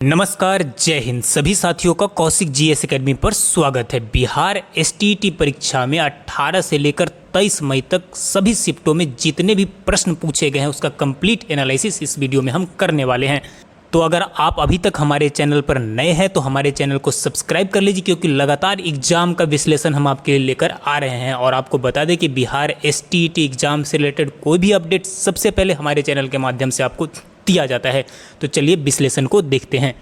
नमस्कार, जय हिंद। सभी साथियों का कौशिक जीएस एकेडमी पर स्वागत है। बिहार एसटीईटी परीक्षा में 18 से लेकर 23 मई तक सभी शिफ्टों में जितने भी प्रश्न पूछे गए हैं उसका कंप्लीट एनालिसिस इस वीडियो में हम करने वाले हैं। तो अगर आप अभी तक हमारे चैनल पर नए हैं तो हमारे चैनल को सब्सक्राइब कर लीजिए, क्योंकि लगातार एग्जाम का विश्लेषण हम आपके लिए लेकर आ रहे हैं। और आपको बता दें कि बिहार एसटीईटी एग्जाम से रिलेटेड कोई भी अपडेट सबसे पहले हमारे चैनल के माध्यम से आपको दिया जाता है। तो चलिए विश्लेषण को देखते हैं।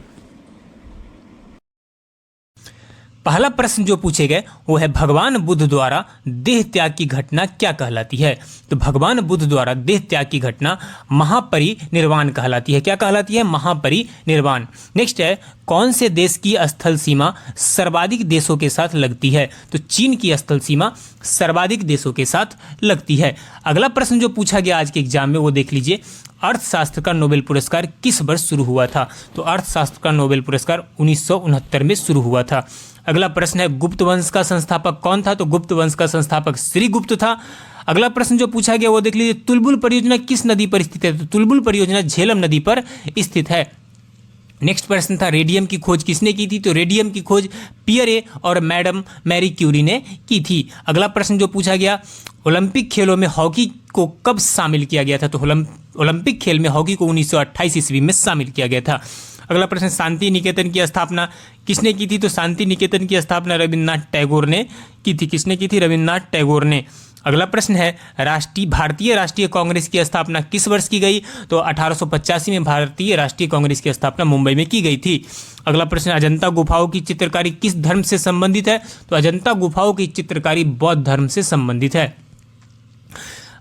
पहला प्रश्न जो पूछे गए वो है, भगवान बुद्ध द्वारा देह त्याग की घटना क्या कहलाती है? तो भगवान बुद्ध द्वारा देह त्याग की घटना महापरिनिर्वाण कहलाती है। क्या कहलाती है? महापरिनिर्वाण। नेक्स्ट है, कौन से देश की स्थल सीमा सर्वाधिक देशों के साथ लगती है? तो चीन की स्थल सीमा सर्वाधिक देशों के साथ लगती है। अगला प्रश्न जो पूछा गया आज के एग्जाम में वो देख लीजिए, अर्थशास्त्र का नोबेल पुरस्कार किस वर्ष शुरू हुआ था? तो अर्थशास्त्र का नोबेल पुरस्कार 1969 में शुरू हुआ था। अगला प्रश्न है, गुप्त वंश का संस्थापक कौन था? तो गुप्त वंश का संस्थापक श्रीगुप्त था। अगला प्रश्न जो पूछा गया वो देख लीजिए, तुलबुल परियोजना किस नदी पर स्थित है? तो तुलबुल परियोजना झेलम नदी पर स्थित है। नेक्स्ट प्रश्न था, रेडियम की खोज किसने की थी? तो रेडियम की खोज पियरे और मैडम मैरी क्यूरी ने की थी। अगला प्रश्न जो पूछा गया, ओलंपिक खेलों में हॉकी को कब शामिल किया गया था? तो ओलंपिक खेल में हॉकी को 1928 ईस्वी में शामिल किया गया था। अगला प्रश्न, शांति निकेतन की स्थापना किसने की थी? तो शांति निकेतन की स्थापना रविन्द्रनाथ टैगोर ने की थी। किसने की थी? रविन्द्रनाथ टैगोर ने। अगला प्रश्न है, भारतीय राष्ट्रीय कांग्रेस की स्थापना किस वर्ष की गई? तो 1885 में भारतीय राष्ट्रीय कांग्रेस की स्थापना मुंबई में की गई थी। अगला प्रश्न, अजंता गुफाओं की चित्रकारी किस धर्म से संबंधित है? तो अजंता गुफाओं की चित्रकारी बौद्ध धर्म से संबंधित है।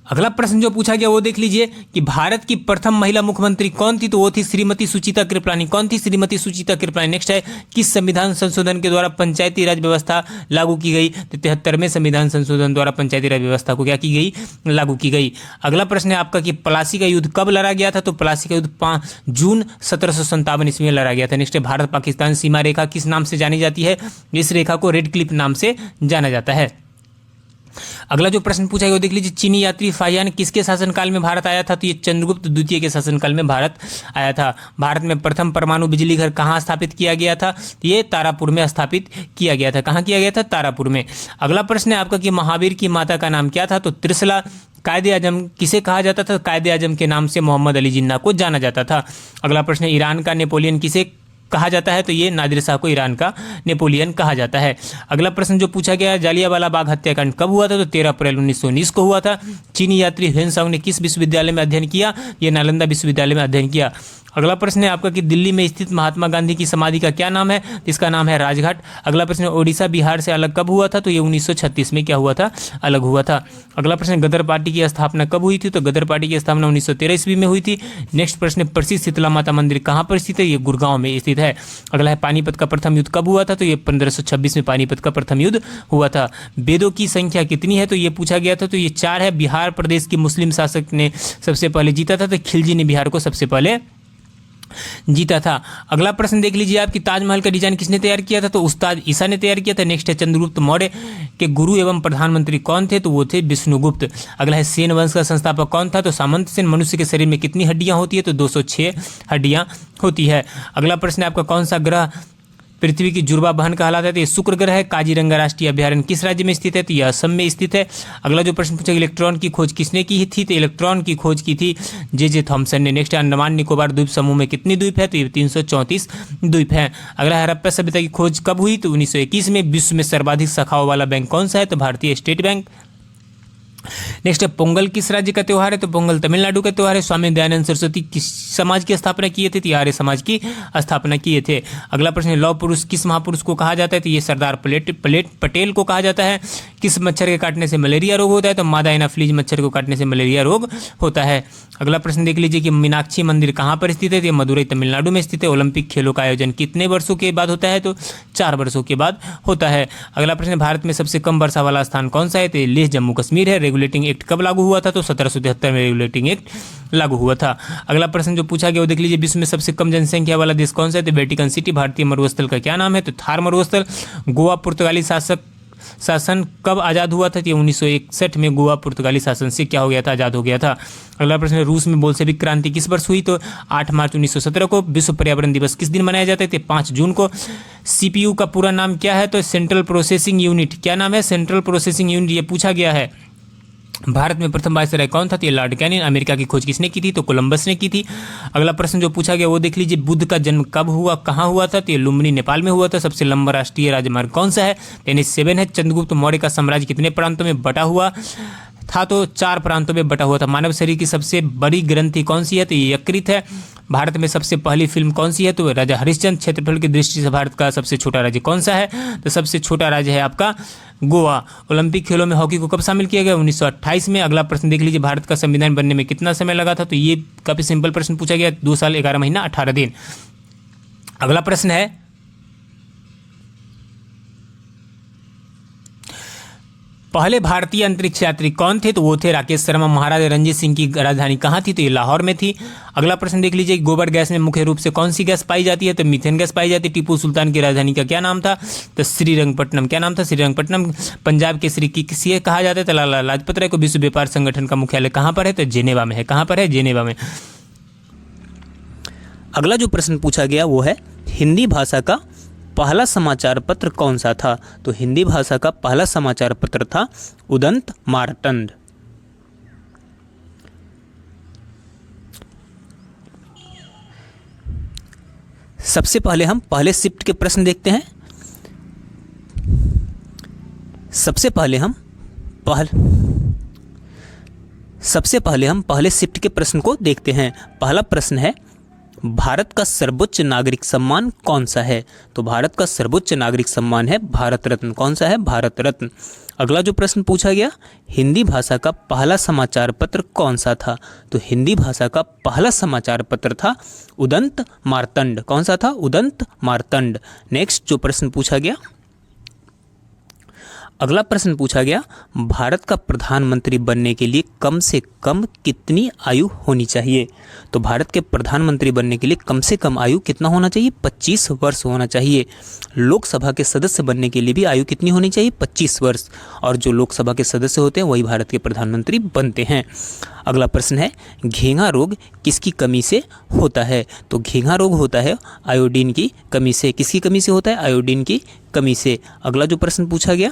अगला प्रश्न जो पूछा गया वो देख लीजिए कि भारत की प्रथम महिला मुख्यमंत्री कौन थी? तो वो थी श्रीमती सुचिता कृपलानी। कौन थी? श्रीमती सुचिता कृपलानी। नेक्स्ट है, किस संविधान संशोधन के द्वारा पंचायती राज व्यवस्था लागू की गई? तो 73वें संविधान संशोधन द्वारा पंचायती राज व्यवस्था को क्या की गई? लागू की गई। अगला प्रश्न है आपका कि प्लासी का युद्ध कब लड़ा गया था? तो प्लासी का युद्ध 5 जून 1757 ईस्वी में लड़ा गया था। नेक्स्ट है, भारत पाकिस्तान सीमा रेखा किस नाम से जानी जाती है? इस रेखा को रेड क्लिफ नाम से जाना जाता है। अगला जो प्रश्न पूछा गया वो देख लीजिए, चीनी यात्री फाहियान किसके शासनकाल में भारत आया था? तो ये चंद्रगुप्त द्वितीय के शासनकाल में भारत आया था। भारत में प्रथम परमाणु बिजली घर कहाँ स्थापित किया गया था? तो ये तारापुर में स्थापित किया गया था। कहाँ किया गया था? तारापुर में। अगला प्रश्न है आपका कि महावीर की माता का नाम क्या था? तो त्रिशला। कायदे आजम किसे कहा जाता था? कायदे आजम के नाम से मोहम्मद अली जिन्ना को जाना जाता था। अगला प्रश्न है, ईरान का नेपोलियन किसे कहा जाता है? तो ये नादिर शाह को ईरान का नेपोलियन कहा जाता है। अगला प्रश्न जो पूछा गया, जालियांवाला बाग हत्याकांड कब हुआ था? तो 13 अप्रैल 1919 को हुआ था। चीनी यात्री ह्वेनसांग ने किस विश्वविद्यालय में अध्ययन किया? ये नालंदा विश्वविद्यालय में अध्ययन किया। अगला प्रश्न है आपका कि दिल्ली में स्थित महात्मा गांधी की समाधि का क्या नाम है? इसका नाम है राजघाट। अगला प्रश्न, ओडिशा बिहार से अलग कब हुआ था? तो ये 1936 में क्या हुआ था? अलग हुआ था। अगला प्रश्न, गदर पार्टी की स्थापना कब हुई थी? तो गदर पार्टी की स्थापना 1913 ईस्वी में हुई थी। नेक्स्ट प्रश्न, प्रसिद्ध शीतला माता मंदिर कहाँ पर स्थित है? ये गुड़गांव में स्थित है। अगला है, पानीपत का प्रथम युद्ध कब हुआ था? तो ये 1526 में पानीपत का प्रथम युद्ध हुआ था। वेदों की संख्या कितनी है? तो ये पूछा गया था। तो ये 4 है। बिहार प्रदेश के मुस्लिम शासक ने सबसे पहले जीता था, तो खिलजी ने बिहार को सबसे पहले जीता था। अगला प्रश्न देख लीजिए आप कि ताजमहल का डिजाइन किसने तैयार किया था? तो उस्ताद ईसा ने तैयार किया था। नेक्स्ट है, चंद्रगुप्त मौर्य के गुरु एवं प्रधानमंत्री कौन थे? तो वो थे विष्णुगुप्त। अगला है, सेन वंश का संस्थापक कौन था? तो सामंत सेन। मनुष्य के शरीर में कितनी हड्डियां होती है? तो 206 हड्डियां होती है। अगला प्रश्न है आपका, कौन सा ग्रह पृथ्वी की जुड़वा बहन कहलाता है? तो ये शुक्र ग्रह है। काजीरंगा राष्ट्रीय अभ्यारण्य किस राज्य में स्थित है? तो यह असम में स्थित है। अगला जो प्रश्न पूछा, इलेक्ट्रॉन की खोज किसने की थी? तो इलेक्ट्रॉन की खोज की थी जे थॉमसन ने। नेक्स्ट, अंडमान निकोबार द्वीप समूह में कितनी द्वीप है? तो ये 334 द्वीप है। अगला, हड़प्पा सभ्यता की खोज कब हुई? तो 1921 में। विश्व में सर्वाधिक शाखाओं वाला बैंक कौन सा है? तो भारतीय स्टेट बैंक। नेक्स्ट है, पोंगल किस राज्य का त्यौहार है? तो पोंगल तमिलनाडु का त्यौहार है। स्वामी दयानंद सरस्वती किस समाज की स्थापना किए थे? तो आर्य समाज की स्थापना किए थे। अगला प्रश्न है, लौह पुरुष किस महापुरुष को कहा जाता है? तो ये सरदार पटेल को कहा जाता है। किस मच्छर के काटने से मलेरिया रोग होता है? तो मादा एनाफ्लीज मच्छर को काटने से मलेरिया रोग होता है। अगला प्रश्न देख लीजिए कि मीनाक्षी मंदिर कहाँ पर स्थित है? तो ये मदुरई तमिलनाडु में स्थित है। ओलंपिक खेलों का आयोजन कितने वर्षों के बाद होता है? तो 4 वर्षों के बाद होता है। अगला प्रश्न, भारत में सबसे कम वर्षा वाला स्थान कौन सा है? तो लेह जम्मू कश्मीर है। रेगुलेटिंग एक्ट कब लागू हुआ था? तो 1773 में रेगुलेटिंग एक्ट लागू हुआ था। अगला प्रश्न जो पूछा गया वो देख लीजिए, विश्व में सबसे कम जनसंख्या वाला देश कौन सा है? तो वेटिकन सिटी। भारतीय मरुस्थल का क्या नाम है? तो थार मरुस्थल। गोवा पुर्तगाली शासक शासन कब आज़ाद हुआ था? तो ये 1961 में गोवा पुर्तगाली शासन से क्या हो गया था? आज़ाद हो गया था। अगला प्रश्न है, रूस में बोल्शेविक क्रांति किस वर्ष हुई? तो 8 मार्च 1917 को। विश्व पर्यावरण दिवस किस दिन मनाया जाता है? तो 5 जून को। CPU का पूरा नाम क्या है? तो सेंट्रल प्रोसेसिंग यूनिट। क्या नाम है? सेंट्रल प्रोसेसिंग यूनिट, ये पूछा गया है। भारत में प्रथम वायसराय कौन था? तो ये लॉर्ड कैनिंग। अमेरिका की खोज किसने की थी? तो कोलंबस ने की थी। अगला प्रश्न जो पूछा गया वो देख लीजिए, बुद्ध का जन्म कब हुआ, कहाँ हुआ था? तो ये लुम्बिनी नेपाल में हुआ था। सबसे लंबा राष्ट्रीय राजमार्ग कौन सा है? तो NH7 है। चंद्रगुप्त मौर्य का साम्राज्य कितने प्रांतों में बटा हुआ था? तो 4 प्रांतों में बटा हुआ था। मानव शरीर की सबसे बड़ी ग्रंथि कौन सी है? तो ये यकृत है। भारत में सबसे पहली फिल्म कौन सी है? तो राजा हरिश्चंद्र। क्षेत्रफल की दृष्टि से भारत का सबसे छोटा राज्य कौन सा है? तो सबसे छोटा राज्य है आपका गोवा। ओलंपिक खेलों में हॉकी को कब शामिल किया गया? 1928 में। अगला प्रश्न देख लीजिए, भारत का संविधान बनने में कितना समय लगा था? तो ये काफी सिंपल प्रश्न पूछा गया, 2 साल 11 महीना 18 दिन। अगला प्रश्न है, पहले भारतीय अंतरिक्ष यात्री कौन थे? तो वो थे राकेश शर्मा। महाराजा रंजीत सिंह की राजधानी कहाँ थी? तो ये लाहौर में थी। अगला प्रश्न देख लीजिए, गोबर गैस में मुख्य रूप से कौन सी गैस पाई जाती है? तो मीथेन गैस पाई जाती है। टीपू सुल्तान की राजधानी का क्या नाम था? तो श्रीरंगपट्टनम। क्या नाम था? श्रीरंगपट्टनम। पंजाब केसरी की किसे कहा जाता है? तो लाला लाजपत राय को। विश्व व्यापार संगठन का मुख्यालय कहाँ पर है? तो जेनेवा में है। कहाँ पर है? जेनेवा में। अगला जो प्रश्न पूछा गया वो है, हिंदी भाषा का पहला समाचार पत्र कौन सा था? तो हिंदी भाषा का पहला समाचार पत्र था उदंत मार्तंड। सबसे पहले हम पहले शिफ्ट के प्रश्न देखते हैं। सबसे पहले हम पहले शिफ्ट के प्रश्न को देखते हैं। पहला प्रश्न है, भारत का सर्वोच्च नागरिक सम्मान कौन सा है? तो भारत का सर्वोच्च नागरिक सम्मान है भारत रत्न। कौन सा है? भारत रत्न। अगला जो प्रश्न पूछा गया, हिंदी भाषा का पहला समाचार पत्र कौन सा था? तो हिंदी भाषा का पहला समाचार पत्र था उदंत मार्तंड। कौन सा था? उदंत मार्तंड। नेक्स्ट जो प्रश्न पूछा गया, अगला प्रश्न पूछा गया, भारत का प्रधानमंत्री बनने के लिए कम से कम कितनी आयु होनी चाहिए? तो भारत के प्रधानमंत्री बनने के लिए कम से कम आयु कितना होना चाहिए? 25 वर्ष होना चाहिए। लोकसभा के सदस्य बनने के लिए भी आयु कितनी होनी चाहिए? 25 वर्ष। और जो लोकसभा के सदस्य होते हैं वही भारत के प्रधानमंत्री बनते हैं। अगला प्रश्न है, घेंघा रोग किसकी कमी से होता है? तो घेंघा रोग होता है आयोडीन की कमी से। किसकी कमी से होता है? आयोडीन की कमी से। अगला जो प्रश्न पूछा गया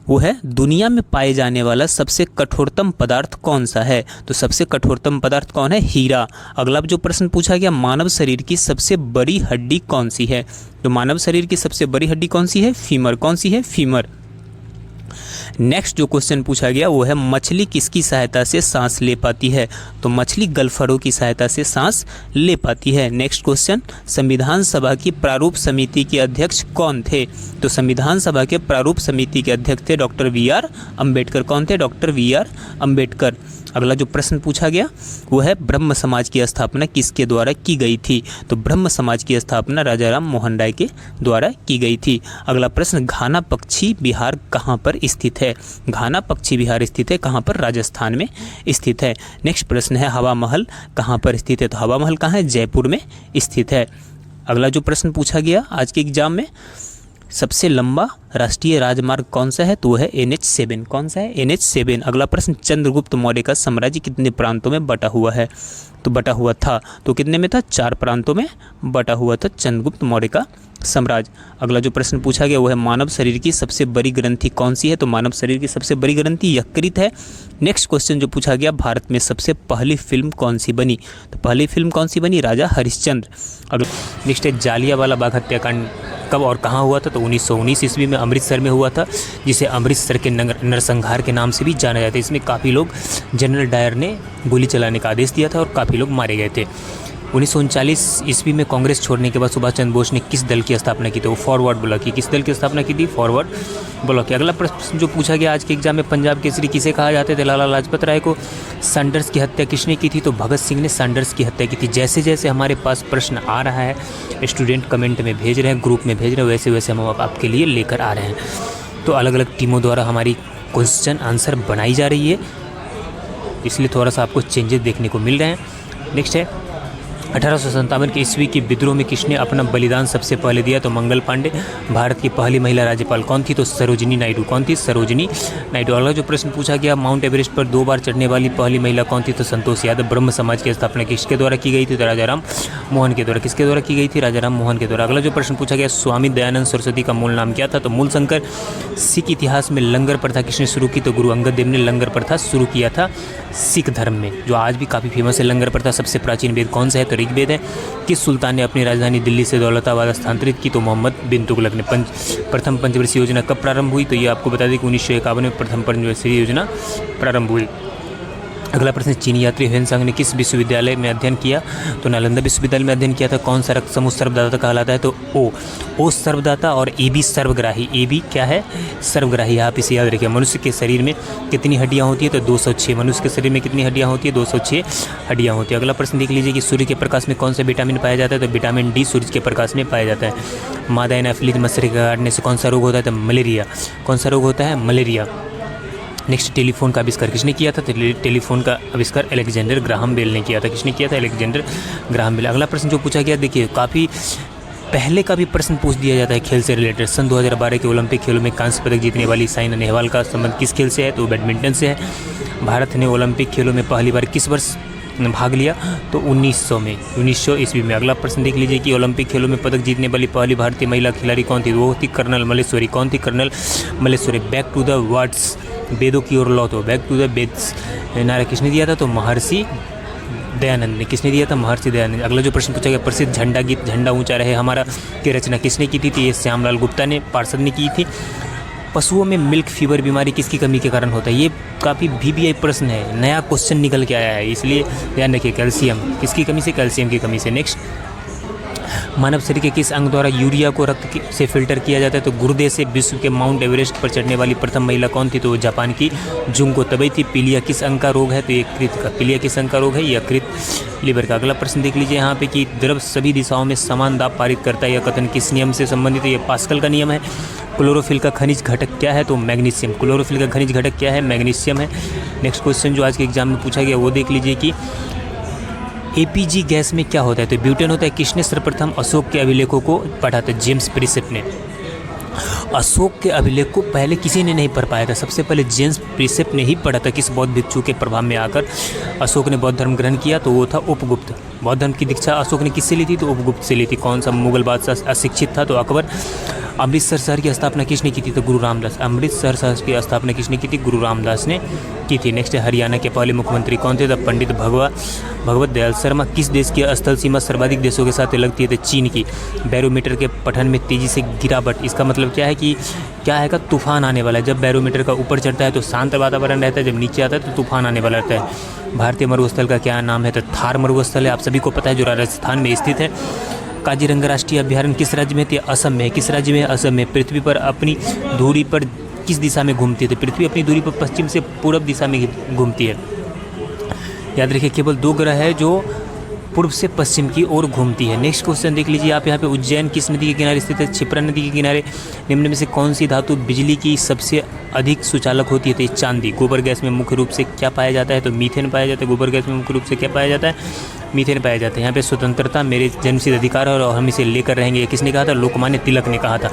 वो है, दुनिया में पाए जाने वाला सबसे कठोरतम पदार्थ कौन सा है? तो सबसे कठोरतम पदार्थ कौन है? हीरा। अगला जो प्रश्न पूछा गया, मानव शरीर की सबसे बड़ी हड्डी कौन सी है? तो मानव शरीर की सबसे बड़ी हड्डी कौन सी है? फीमर। कौन सी है? फीमर। नेक्स्ट जो क्वेश्चन पूछा गया वो है, मछली किसकी सहायता से सांस ले पाती है? तो मछली गलफड़ों की सहायता से सांस ले पाती है। नेक्स्ट क्वेश्चन, संविधान सभा की प्रारूप समिति के अध्यक्ष कौन थे? तो संविधान सभा के प्रारूप समिति के अध्यक्ष थे डॉक्टर VR अम्बेडकर। कौन थे? Doctor VR Ambedkar. अगला जो प्रश्न पूछा गया वो है, ब्रह्म समाज की स्थापना किसके द्वारा की गई थी? तो ब्रह्म समाज की स्थापना राजा राम मोहन राय के द्वारा की गई थी। अगला प्रश्न, घाना पक्षी विहार कहाँ पर स्थित है? घाना पक्षी विहार स्थित है कहाँ पर? राजस्थान में स्थित है। नेक्स्ट प्रश्न है, हवा महल कहाँ पर स्थित है? तो हवा महल कहाँ है? जयपुर में स्थित है। अगला जो प्रश्न पूछा गया आज के एग्जाम में, सबसे लंबा राष्ट्रीय राजमार्ग कौन सा है? तो वह है NH7। कौन सा है? NH7। अगला प्रश्न, चंद्रगुप्त मौर्य का साम्राज्य कितने प्रांतों में बटा हुआ है? तो बटा हुआ था, तो कितने में था? 4 प्रांतों में बटा हुआ था चंद्रगुप्त मौर्य का साम्राज्य। अगला जो प्रश्न पूछा गया वो है, मानव शरीर की सबसे बड़ी ग्रंथि कौन सी है? तो मानव शरीर की सबसे बड़ी ग्रंथि यकृत है। नेक्स्ट क्वेश्चन जो पूछा गया, भारत में सबसे पहली फिल्म कौन सी बनी? तो पहली फिल्म कौन सी बनी? राजा हरिश्चंद्र। अगला नेक्स्ट है, जालियांवाला बाग हत्याकांड कब और कहाँ हुआ था? तो 1919 ईस्वी में अमृतसर में हुआ था, जिसे अमृतसर के नरसंहार के नाम से भी जाना जाता है। इसमें काफ़ी लोग, जनरल डायर ने गोली चलाने का आदेश दिया था और काफ़ी लोग मारे गए थे। 1939 ईस्वी में कांग्रेस छोड़ने के बाद सुभाष चंद्र बोस ने किस दल की स्थापना की? तो वो फॉरवर्ड ब्लॉक की। किस दल की स्थापना की थी? फॉरवर्ड ब्लॉक की। अगला प्रश्न जो पूछा गया आज के एग्जाम में, पंजाब केसरी किसे कहा जाते थे? लाला लाजपत राय को। सैंडर्स की हत्या किसने की थी? तो भगत सिंह ने सैंडर्स की हत्या की थी। जैसे जैसे हमारे पास प्रश्न आ रहा है, स्टूडेंट कमेंट में भेज रहे हैं, ग्रुप में भेज रहे हैं, वैसे वैसे हम आपके लिए लेकर आ रहे हैं। तो अलग अलग टीमों द्वारा हमारी क्वेश्चन आंसर बनाई जा रही है, इसलिए थोड़ा सा आपको चेंजेस देखने को मिल रहे हैं। नेक्स्ट है, 1857 के ईस्वी की विद्रोह में किसने अपना बलिदान सबसे पहले दिया? तो मंगल पांडे। भारत की पहली महिला राज्यपाल कौन थी? तो सरोजिनी नायडू। कौन थी? सरोजिनी नायडू। अगला जो प्रश्न पूछा गया, माउंट एवरेस्ट पर 2 बार चढ़ने वाली पहली महिला कौन थी? तो संतोष यादव। ब्रह्म समाज की स्थापना किसके द्वारा की गई थी? तो राजा राम मोहन के द्वारा। किसके द्वारा की गई थी? राजा राम मोहन के द्वारा। अगला जो प्रश्न पूछा गया, स्वामी दयानंद सरस्वती का मूल नाम क्या था? तो मूल शंकर। सिख इतिहास में लंगर प्रथा किसने शुरू की? तो गुरु अंगद देव ने लंगर प्रथा शुरू किया था सिख धर्म में, जो आज भी काफ़ी फेमस है लंगर प्रथा। सबसे प्राचीन वेद कौन सा है? तो ऋग्वेद है। किस सुल्तान ने अपनी राजधानी दिल्ली से दौलताबाद स्थानांतरित की? तो मोहम्मद बिन तुगलक ने। प्रथम पंचवर्षीय योजना कब प्रारंभ हुई? तो ये आपको बता दें कि 1951 में प्रथम पंचवर्षीय योजना प्रारंभ हुई। अगला प्रश्न, चीनी यात्री ह्वेनसांग ने किस विश्वविद्यालय में अध्ययन किया? तो नालंदा विश्वविद्यालय में अध्ययन किया था। कौन सा रक्त समूह सर्वदाता कहलाता है? तो ओ सर्वदाता और ए बी सर्वग्राही। ए बी क्या है? सर्वग्राही। आप इसे याद रखिए। मनुष्य के शरीर में कितनी हड्डियां होती है? तो 206। मनुष्य के शरीर में कितनी हड्डियां होती है? 206 हड्डियां होती है। अगला प्रश्न देख लीजिए कि सूर्य के प्रकाश में कौन सा विटामिन पाया जाता है? तो विटामिन डी सूर्य के प्रकाश में पाया जाता है। मादा एनाफिलीज मच्छर के काटने से कौन सा रोग होता है? तो मलेरिया। कौन सा रोग होता है? मलेरिया। नेक्स्ट, टेलीफोन का आविष्कार किसने किया था? तो टेलीफोन का आविष्कार अलेक्जेंडर ग्राहम बेल ने किया था। किसने किया था? Alexander Graham Bell. अगला प्रश्न जो पूछा गया, देखिए काफ़ी पहले का भी प्रश्न पूछ दिया जाता है खेल से रिलेटेड। सन 2012 के ओलंपिक खेलों में कांस्य पदक जीतने वाली साइना नेहवाल का संबंध किस खेल से है? तो बैडमिंटन से है। भारत ने ओलंपिक खेलों में पहली बार किस वर्ष भाग लिया? तो 1900 ईस्वी में। अगला प्रश्न देख लीजिए कि ओलंपिक खेलों में पदक जीतने वाली पहली भारतीय महिला खिलाड़ी कौन थी? वो थी कर्नल मल्लेश्वरी। कौन थी? Colonel Malleshwari. Back to the words, वेदों की ओर लौटो। बैक टू द वेद्स नारा किसने दिया था? तो महर्षि दयानंद ने। किसने दिया था? महर्षि दयानंद। अगला जो प्रश्न पूछा गया, प्रसिद्ध झंडा गीत झंडा ऊंचा रहे हमारा की रचना किसने की थी? तो ये श्यामलाल गुप्ता ने, पार्षद ने की थी। पशुओं में मिल्क फीवर बीमारी किसकी कमी के कारण होता है? ये काफ़ी VBI प्रश्न है, नया क्वेश्चन निकल के आया है, इसलिए ध्यान रखिए। कैल्शियम। किसकी कमी से? कैल्शियम की कमी से। नेक्स्ट, मानव शरीर के किस अंग द्वारा यूरिया को रक्त से फिल्टर किया जाता है? तो गुर्दे से। विश्व के माउंट एवरेस्ट पर चढ़ने वाली प्रथम महिला कौन थी? तो जापान की जुंको तबई थी। पीलिया किस अंग का रोग है? तो यकृत का। पीलिया किस अंग का रोग है? यकृत, लीवर का। अगला प्रश्न देख लीजिए यहाँ पे कि द्रव सभी दिशाओं में समान दाब पारित करता है, यह कथन किस नियम से संबंधित है? ये पास्कल का नियम है। क्लोरोफिल का खनिज घटक क्या है? तो मैग्नीशियम। क्लोरोफिल का खनिज घटक क्या है? मैग्नीशियम है। नेक्स्ट क्वेश्चन जो आज के एग्जाम में पूछा गया वो देख लीजिए कि APG गैस में क्या होता है? तो ब्यूटेन होता है। किसने सर्वप्रथम अशोक के अभिलेखों को पढ़ा था? जेम्स प्रिसेप ने। अशोक के अभिलेख को पहले किसी ने नहीं पढ़ पाया था, सबसे पहले जेम्स प्रिसेप ने ही पढ़ा था। किस बौद्ध भिक्षु के प्रभाव में आकर अशोक ने बौद्ध धर्म ग्रहण किया? तो वो था उपगुप्त। बौद्ध धर्म की दीक्षा अशोक ने किससे ली थी? तो उपगुप्त से ली थी। कौन सा मुगल बादशाह अशिक्षित था? तो अकबर। अमृतसर शहर की स्थापना किसने की थी? तो गुरु रामदास। अमृतसर शहर की स्थापना किसने की थी? गुरु रामदास ने की थी। नेक्स्ट, हरियाणा के पहले मुख्यमंत्री कौन थे? तो पंडित भगवत दयाल शर्मा। किस देश की स्थल सीमा सर्वाधिक देशों के साथ लगती है? तो चीन की। बैरोमीटर के पठन में तेजी से गिरावट, इसका मतलब क्या है कि क्या है का तूफान आने वाला है। जब बैरोमीटर का ऊपर चढ़ता है तो शांत वातावरण रहता है, जब नीचे आता है तो तूफान आने वाला रहता है। भारतीय मरुस्थल का क्या नाम है? तो थार मरुस्थल है, आप सभी को पता है, जो राजस्थान में स्थित है। काजीरंगा राष्ट्रीय अभ्यारण्य किस राज्य में? तो असम में। किस राज्य में? असम में। पृथ्वी पर अपनी धुरी पर किस दिशा में घूमती है? तो पृथ्वी अपनी धुरी पर पश्चिम से पूर्व दिशा में घूमती है। याद रखिए, केवल 2 ग्रह है जो पूर्व से पश्चिम की ओर घूमती है। नेक्स्ट क्वेश्चन देख लीजिए आप यहाँ पे, उज्जैन किस नदी के किनारे स्थित है? क्षिप्रा नदी के किनारे। निम्न में से कौन सी धातु बिजली की सबसे अधिक सुचालक होती है? तो चांदी। गोबर गैस में मुख्य रूप से क्या पाया जाता है? तो मीथेन पाया जाता है। गोबर गैस में मुख्य रूप से क्या पाया जाता है? मीथेन पाया जाता है। यहाँ पे स्वतंत्रता मेरे जन्मसिद्ध अधिकार है और हम इसे लेकर रहेंगे, किसने कहा था? लोकमान्य तिलक ने कहा था।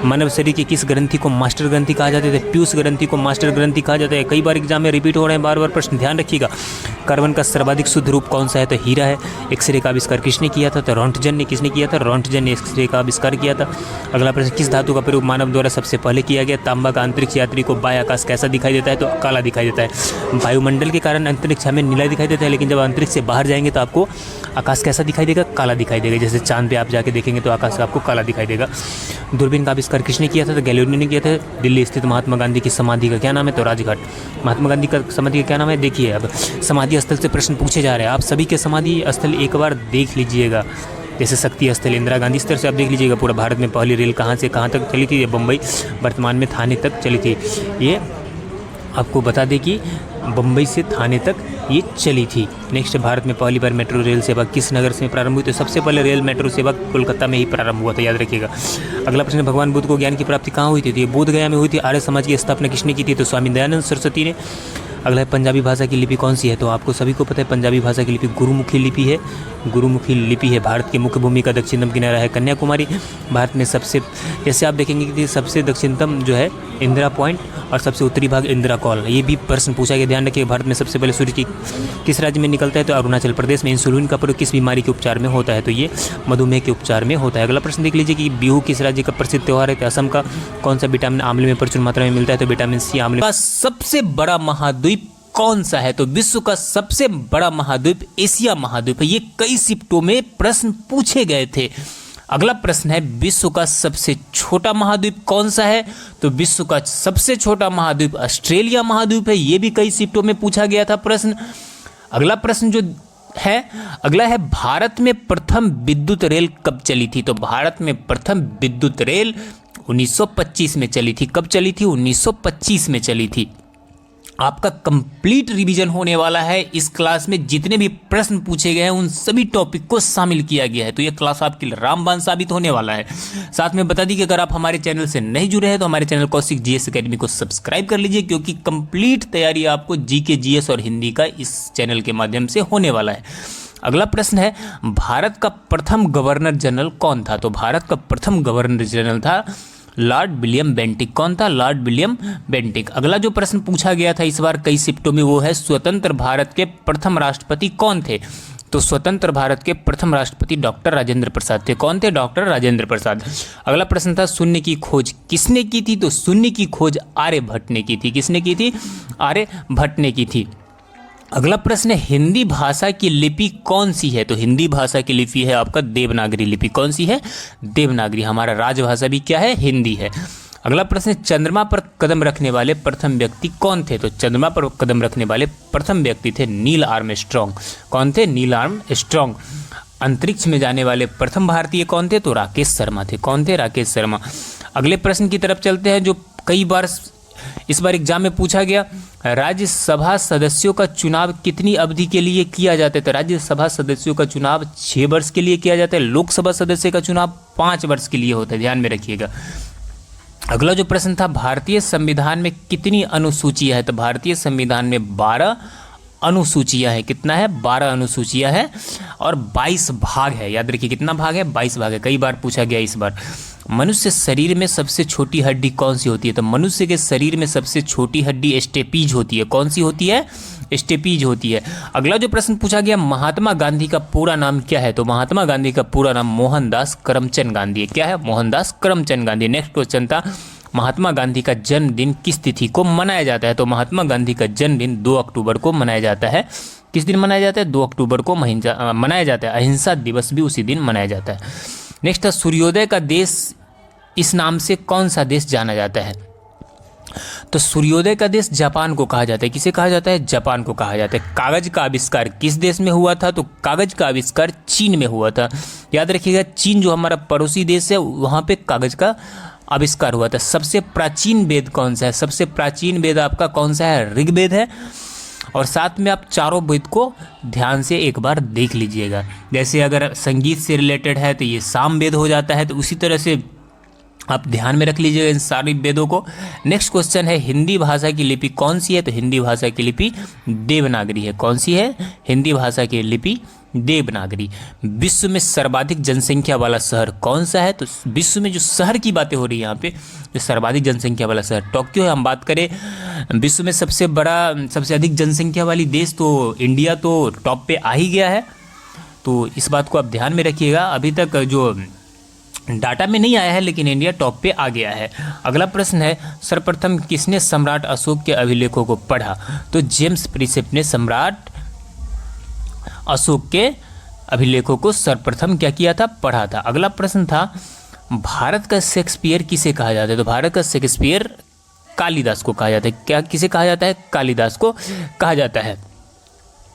मानव शरीर की किस ग्रंथि को मास्टर ग्रंथि कहा जाता है? पीयूष ग्रंथि को मास्टर ग्रंथि कहा जाता है। कई बार एग्जाम में रिपीट हो रहे हैं, बार बार प्रश्न, ध्यान रखिएगा। कार्बन का सर्वाधिक शुद्ध रूप कौन सा है? तो हीरा है। एक्सरे का आविष्कार किसने किया था? तो रोंटगन ने। किसने किया था? रोंटगन ने एक्सरे का आविष्कार किया था। अगला प्रश्न, किस धातु का प्रयोग मानव द्वारा सबसे पहले किया गया? तांबा का। अंतरिक्ष यात्री को बाह्य आकाश कैसा दिखाई देता है? तो काला दिखाई देता है। वायुमंडल के कारण अंतरिक्ष हमें नीला दिखाई देता है, लेकिन जब अंतरिक्ष से बाहर जाएंगे तो आपको आकाश कैसा दिखाई देगा? काला दिखाई देगा। जैसे चांद पे आप जाके देखेंगे तो आकाश आपको काला दिखाई देगा। दूरबीन का आविष्कार किसने किया था? तो गैलीलियो ने किया था। दिल्ली स्थित महात्मा गांधी की समाधि का क्या नाम है? तो राजघाट। महात्मा गांधी का समाधि का क्या नाम है? देखिए, अब समाधि स्थल से प्रश्न पूछे जा रहे हैं, आप सभी के समाधि स्थल एक बार देख लीजिएगा। जैसे शक्ति स्थल इंदिरा गांधी स्थल से आप देख लीजिएगा। पूरा भारत में पहली रेल कहाँ से कहाँ तक चली थी? ये बम्बई, वर्तमान में थाने तक चली थी। ये आपको बता दें कि बम्बई से थाने तक ये चली थी। नेक्स्ट, भारत में पहली बार मेट्रो रेल सेवा किस नगर से प्रारंभ हुई? तो सबसे पहले रेल मेट्रो सेवा कोलकाता में ही प्रारंभ हुआ था, याद रखिएगा। अगला प्रश्न, भगवान बुद्ध को ज्ञान की प्राप्ति कहाँ हुई थी? तो ये बोध गया में हुई थी। आर्य समाज की स्थापना किसने की थी? तो स्वामी दयानंद सरस्वती ने। अगला है पंजाबी भाषा की लिपि कौन सी है? तो आपको सभी को पता है पंजाबी भाषा की लिपि गुरुमुखी लिपि है। गुरुमुखी लिपि है। भारत की मुख्य भूमि का दक्षिणतम किनारा है कन्याकुमारी। भारत में सबसे, जैसे आप देखेंगे कि सबसे दक्षिणतम जो है इंदिरा पॉइंट और सबसे उत्तरी भाग इंदिरा कॉल। ये भी प्रश्न पूछा गया, ध्यान रखिए। भारत में सबसे पहले सूर्य किस राज्य में निकलता है? तो अरुणाचल प्रदेश में। इंसुलिन का प्रयोग किस बीमारी के उपचार में होता है? तो ये मधुमेह के उपचार में होता है। अगला प्रश्न देख लीजिए कि बिहू किस राज्य का प्रसिद्ध त्यौहार है? तो असम का। कौन सा विटामिन आंवले में प्रचुर मात्रा में मिलता है? तो विटामिन सी आंवले का। सबसे बड़ा महाद्वीप कौन सा है? तो विश्व का सबसे बड़ा महाद्वीप एशिया महाद्वीप है। ये कई शिफ्टों में प्रश्न पूछे गए थे। अगला प्रश्न है विश्व का सबसे छोटा महाद्वीप कौन सा है? तो विश्व का सबसे छोटा महाद्वीप ऑस्ट्रेलिया महाद्वीप है। ये भी कई शिफ्टों में पूछा गया था प्रश्न। अगला प्रश्न जो है, अगला है भारत में प्रथम विद्युत रेल कब चली थी? तो भारत में प्रथम विद्युत रेल 1925 में चली थी। कब चली थी? 1925 में चली थी। आपका कंप्लीट रिवीजन होने वाला है इस क्लास में। जितने भी प्रश्न पूछे गए हैं उन सभी टॉपिक को शामिल किया गया है। तो ये क्लास आपके लिए रामबाण साबित होने वाला है। साथ में बता दी कि अगर आप हमारे चैनल से नहीं जुड़े हैं तो हमारे चैनल कौशिक जीएस एकेडमी को सब्सक्राइब कर लीजिए, क्योंकि कंप्लीट तैयारी आपको जीके, जीएस और हिंदी का इस चैनल के माध्यम से होने वाला है। अगला प्रश्न है भारत का प्रथम गवर्नर जनरल कौन था? तो भारत का प्रथम गवर्नर जनरल था लॉर्ड विलियम बेंटिक। कौन था? Lord William Bentinck. अगला जो प्रश्न पूछा गया था इस बार कई शिफ्टों में, वो है स्वतंत्र भारत के प्रथम राष्ट्रपति कौन थे? तो स्वतंत्र भारत के प्रथम राष्ट्रपति डॉक्टर राजेंद्र प्रसाद थे। कौन थे? डॉक्टर राजेंद्र प्रसाद। अगला प्रश्न था शून्य की खोज किसने की थी? तो शून्य की खोज आर्यभट्ट ने की थी। किसने की थी? आर्यभट्ट ने की थी। अगला प्रश्न है हिंदी भाषा की लिपि कौन सी है? तो हिंदी भाषा की लिपि है आपका देवनागरी लिपि। कौन सी है? देवनागरी। हमारा राजभाषा भी क्या है? हिंदी है। अगला प्रश्न है चंद्रमा पर कदम रखने वाले प्रथम व्यक्ति कौन थे? तो चंद्रमा पर कदम रखने वाले प्रथम व्यक्ति थे नील आर्मस्ट्रॉन्ग। कौन थे? Neil Armstrong. अंतरिक्ष में जाने वाले प्रथम भारतीय कौन थे? तो राकेश शर्मा थे। कौन थे? राकेश शर्मा। अगले प्रश्न की तरफ चलते हैं जो कई बार इस बार एग्जाम में पूछा गया। राज्यसभा सदस्यों का चुनाव कितनी अवधि के लिए किया जाता है? तो राज्यसभा सदस्यों का चुनाव 6 वर्ष के लिए किया जाता है। लोकसभा सदस्य का चुनाव 5 वर्ष के लिए होता है, ध्यान में रखिएगा। अगला जो प्रश्न था भारतीय संविधान में कितनी अनुसूचियां है? तो भारतीय संविधान में 12 अनुसूचियां हैं। कितना है? 12 अनुसूचियां हैं और 22 भाग है। याद रखिए कितना भाग है? 22 भाग है। कई बार पूछा गया इस बार। मनुष्य शरीर में सबसे छोटी हड्डी कौन सी होती है? तो मनुष्य के शरीर में सबसे छोटी हड्डी स्टेपीज होती है। कौन सी होती है? स्टेपीज होती है। अगला जो प्रश्न पूछा गया महात्मा गांधी का पूरा नाम क्या है? तो महात्मा गांधी का पूरा नाम मोहनदास करमचंद गांधी है। क्या है? मोहनदास करमचंद गांधी। नेक्स्ट क्वेश्चन था महात्मा गांधी का जन्मदिन किस तिथि को मनाया जाता है? तो महात्मा गांधी का जन्मदिन 2 अक्टूबर को मनाया जाता है। किस दिन मनाया जाता है? 2 अक्टूबर को मनाया जाता है। अहिंसा दिवस भी उसी दिन मनाया जाता है। नेक्स्ट है सूर्योदय का देश इस नाम से कौन सा देश जाना जाता है? तो सूर्योदय का देश जापान को कहा जाता है। किसे कहा जाता है? जापान को कहा जाता है। कागज का आविष्कार किस देश में हुआ था? तो कागज का आविष्कार चीन में हुआ था। याद रखिएगा चीन जो हमारा पड़ोसी देश है वहाँ पे कागज का आविष्कार हुआ था। सबसे प्राचीन वेद कौन सा है? सबसे प्राचीन वेद आपका कौन सा है? ऋग्वेद है। और साथ में आप चारों वेद को ध्यान से एक बार देख लीजिएगा। जैसे अगर संगीत से रिलेटेड है तो ये सामवेद हो जाता है, तो उसी तरह से आप ध्यान में रख लीजिएगा इन सारी वेदों को। नेक्स्ट क्वेश्चन है हिंदी भाषा की लिपि कौन सी है? तो हिंदी भाषा की लिपि देवनागरी है। कौन सी है? हिंदी भाषा की लिपि देवनागरी। विश्व में सर्वाधिक जनसंख्या वाला शहर कौन सा है? तो विश्व में जो शहर की बातें हो रही है यहाँ पे, जो सर्वाधिक जनसंख्या वाला शहर टोक्यो है। हम बात करें विश्व में सबसे बड़ा, सबसे अधिक जनसंख्या वाली देश, तो इंडिया तो टॉप पे आ ही गया है। तो इस बात को आप ध्यान में रखिएगा। अभी तक जो डाटा में नहीं आया है लेकिन इंडिया टॉप पे आ गया है। अगला प्रश्न है सर्वप्रथम किसने सम्राट अशोक के अभिलेखों को पढ़ा? तो जेम्स प्रिसेप ने सम्राट अशोक के अभिलेखों को सर्वप्रथम क्या किया था? पढ़ा था। अगला प्रश्न था भारत का शेक्सपियर किसे कहा जाता है? तो भारत का शेक्सपियर कालिदास को कहा जाता है। क्या किसे कहा जाता है? कालिदास को कहा जाता है।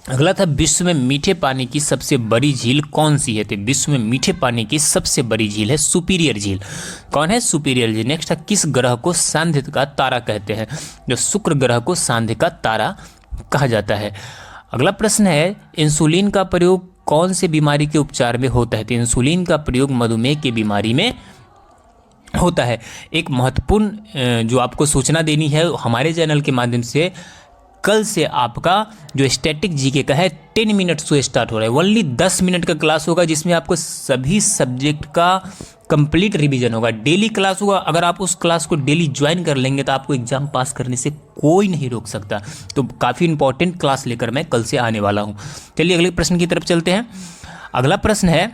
अगला था विश्व में मीठे पानी की सबसे बड़ी झील कौन सी है? तो विश्व में मीठे पानी की सबसे बड़ी झील है सुपीरियर झील। कौन है? सुपीरियर झील। नेक्स्ट था किस ग्रह को सांध्य का तारा कहते हैं? जो शुक्र ग्रह को सांध्य का तारा कहा जाता है। अगला प्रश्न है इंसुलिन का प्रयोग कौन से बीमारी के उपचार में होता है? तो इंसुलिन का प्रयोग मधुमेह की बीमारी में होता है। एक महत्वपूर्ण जो आपको सूचना देनी है हमारे चैनल के माध्यम से, कल से आपका जो स्टैटिक जीके का है 10 मिनट से स्टार्ट हो रहा है। ओनली 10 मिनट का क्लास होगा जिसमें आपको सभी सब्जेक्ट का कंप्लीट रिवीजन होगा। डेली क्लास होगा। अगर आप उस क्लास को डेली ज्वाइन कर लेंगे तो आपको एग्जाम पास करने से कोई नहीं रोक सकता। तो काफ़ी इंपॉर्टेंट क्लास लेकर मैं कल से आने वाला हूँ। चलिए अगले प्रश्न की तरफ चलते हैं। अगला प्रश्न है,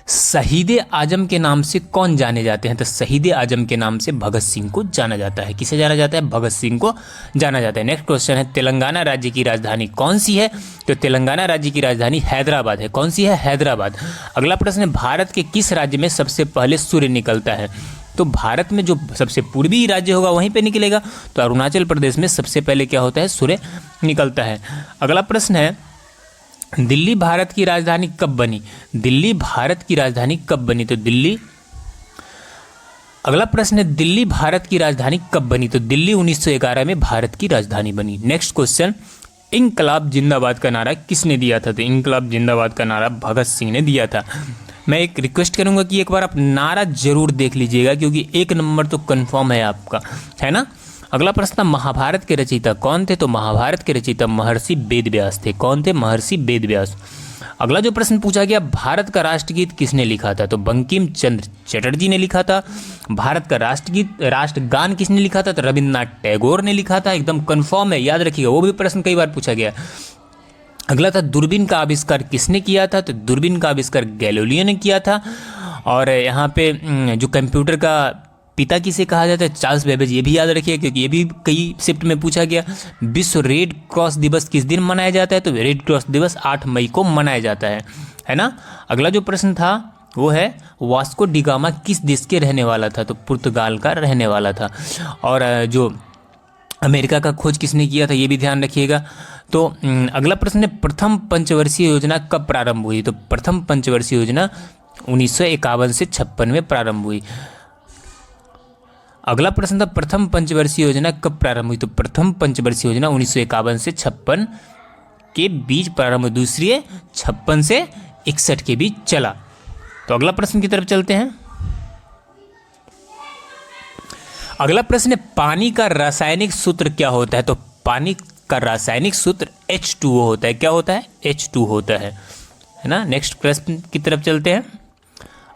शहीद आजम के नाम से कौन जाने जाते हैं? तो शहीद आजम के नाम से भगत सिंह को जाना जाता है। किसे जाना जाता है? भगत सिंह को जाना जाता है। नेक्स्ट क्वेश्चन है, तेलंगाना राज्य की राजधानी कौन सी है? तो तेलंगाना राज्य की राजधानी हैदराबाद है। कौन सी है? हैदराबाद। अगला प्रश्न है, भारत के किस राज्य में सबसे पहले सूर्य निकलता है? तो भारत में जो सबसे पूर्वी राज्य होगा वहीं पे निकलेगा। तो अरुणाचल प्रदेश में सबसे पहले क्या होता है? सूर्य निकलता है। अगला प्रश्न है, दिल्ली भारत की राजधानी कब बनी? दिल्ली भारत की राजधानी कब बनी? तो दिल्ली। अगला प्रश्न है, दिल्ली भारत की राजधानी कब बनी? तो दिल्ली 1911 में भारत की राजधानी बनी। नेक्स्ट क्वेश्चन, इंकलाब जिंदाबाद का नारा किसने दिया था? तो इंकलाब जिंदाबाद का नारा भगत सिंह ने दिया था। मैं एक रिक्वेस्ट करूंगा कि एक बार आप नारा जरूर देख लीजिएगा क्योंकि 1 नंबर तो कंफर्म है आपका, है ना। अगला प्रश्न, महाभारत के रचयिता कौन थे? तो महाभारत के रचयिता महर्षि वेदव्यास थे। कौन थे? महर्षि वेदव्यास। अगला जो प्रश्न पूछा गया, भारत का राष्ट्रगीत किसने लिखा था? तो बंकिम चंद्र चटर्जी ने लिखा था। भारत का राष्ट्रगीत राष्ट्रगान किसने लिखा था? तो रविन्द्रनाथ टैगोर ने लिखा था। एकदम कंफर्म है, याद रखिएगा, वो भी प्रश्न कई बार पूछा गया। अगला था, दूरबीन का आविष्कार किसने किया था? तो दूरबीन का आविष्कार गैलीलियो ने किया था। और यहाँ पे जो कंप्यूटर का पिता किसे कहा जाता है? Charles Babbage. ये भी याद रखिए क्योंकि ये भी कई शिफ्ट में पूछा गया। विश्व रेड क्रॉस दिवस किस दिन मनाया जाता है? तो रेड क्रॉस दिवस 8 मई को मनाया जाता है ना। अगला जो प्रश्न था वो है, वास्को डी गामा किस देश के रहने वाला था? तो पुर्तगाल का रहने वाला था। और जो अमेरिका का खोज किसने किया था? ये भी ध्यान रखिएगा। तो अगला प्रश्न है, प्रथम पंचवर्षीय योजना कब प्रारंभ हुई? तो प्रथम पंचवर्षीय योजना 1951 से 56 में प्रारंभ हुई। अगला प्रश्न था, प्रथम पंचवर्षीय योजना कब प्रारंभ हुई? तो प्रथम पंचवर्षीय योजना 1951 से 56 के बीच प्रारंभ हुई। दूसरी 56 से 61 के बीच चला। तो अगला प्रश्न की तरफ चलते हैं। अगला प्रश्न है, पानी का रासायनिक सूत्र क्या होता है? तो पानी का रासायनिक सूत्र H2O होता है। क्या होता है? H2 होता है ना। नेक्स्ट प्रश्न की तरफ चलते हैं।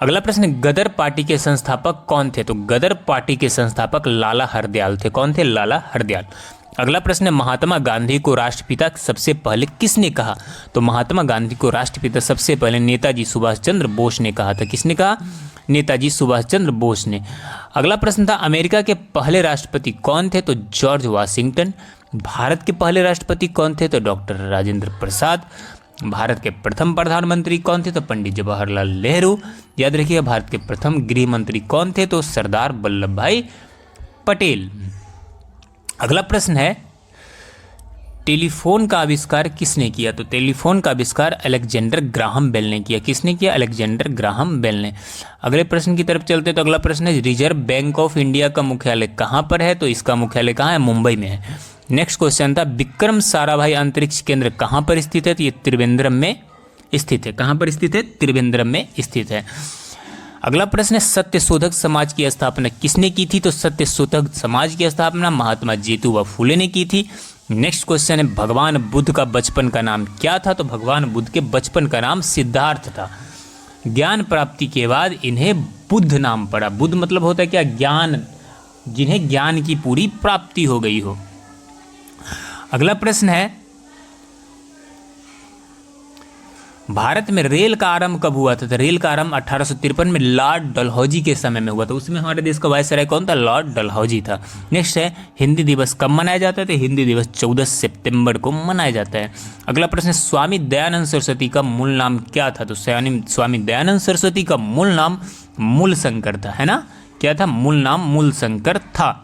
अगला प्रश्न, गदर पार्टी के संस्थापक कौन थे? तो गदर पार्टी के संस्थापक लाला हरदयाल थे। कौन थे? लाला हरदयाल। अगला प्रश्न है, महात्मा गांधी को राष्ट्रपिता सबसे पहले किसने कहा? तो महात्मा गांधी को राष्ट्रपिता सबसे पहले नेताजी सुभाष चंद्र बोस ने कहा था। किसने कहा? नेताजी सुभाष चंद्र बोस ने। अगला प्रश्न था, अमेरिका के पहले राष्ट्रपति कौन थे? तो जॉर्ज वाशिंगटन। भारत के पहले राष्ट्रपति कौन थे? तो डॉक्टर राजेंद्र प्रसाद। भारत के प्रथम प्रधानमंत्री कौन थे? तो पंडित जवाहरलाल नेहरू। याद रखिए, भारत के प्रथम गृह मंत्री कौन थे? तो सरदार वल्लभ भाई पटेल। अगला प्रश्न है, टेलीफोन का आविष्कार किसने किया? तो टेलीफोन का आविष्कार अलेक्जेंडर ग्राहम बेल ने किया। किसने किया? अलेक्जेंडर ग्राहम बेल ने। अगले प्रश्न की तरफ चलते तो अगला प्रश्न है, रिजर्व बैंक ऑफ इंडिया का मुख्यालय कहाँ पर है? तो इसका मुख्यालय कहाँ है? मुंबई में है। नेक्स्ट क्वेश्चन था, विक्रम साराभाई अंतरिक्ष केंद्र कहाँ पर स्थित है? तो ये त्रिवेंद्रम में स्थित है। कहाँ पर स्थित है? त्रिवेंद्रम में स्थित है। अगला प्रश्न है, सत्यशोधक समाज की स्थापना किसने की थी? तो सत्यशोधक समाज की स्थापना महात्मा ज्योतिबा फूले ने की थी। नेक्स्ट क्वेश्चन है, भगवान बुद्ध का बचपन का नाम क्या था? तो भगवान बुद्ध के बचपन का नाम सिद्धार्थ था। ज्ञान प्राप्ति के बाद इन्हें बुद्ध नाम पड़ा। बुद्ध मतलब होता है क्या? ज्ञान, जिन्हें ज्ञान की पूरी प्राप्ति हो गई हो। अगला प्रश्न है, भारत में रेल का आरंभ कब हुआ था? तो रेल का आरंभ 1853 में लॉर्ड डलहौजी के समय में हुआ था। उसमें हमारे देश का वायसराय कौन था? लॉर्ड डलहौजी था। नेक्स्ट है, हिंदी दिवस कब मनाया जाता है? तो हिंदी दिवस 14 सितंबर को मनाया जाता है। अगला प्रश्न है, स्वामी दयानंद सरस्वती का मूल नाम क्या था? तो स्वामी दयानंद सरस्वती का मूल नाम मूलशंकर था, है ना। क्या था? मूल नाम मूलशंकर था।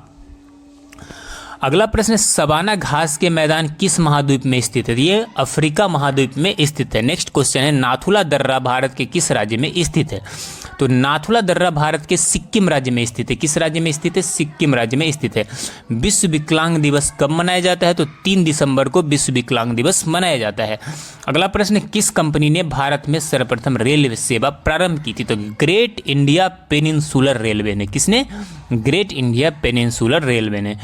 अगला प्रश्न है, सवाना घास के मैदान किस महाद्वीप में स्थित है? ये अफ्रीका महाद्वीप में स्थित है। नेक्स्ट क्वेश्चन है, नाथुला दर्रा भारत के किस राज्य में स्थित है? तो नाथुला दर्रा भारत के सिक्किम राज्य में स्थित है। किस राज्य में स्थित है? सिक्किम राज्य में स्थित है। विश्व विकलांग दिवस कब मनाया जाता है? तो 3 दिसंबर को विश्व विकलांग दिवस मनाया जाता है। अगला प्रश्न, किस कंपनी ने भारत में सर्वप्रथम रेलवे सेवा प्रारंभ की थी? तो ग्रेट इंडिया पेनिनसुलर रेलवे ने। किसने? ग्रेट इंडिया पेनिनसुलर रेलवे ने।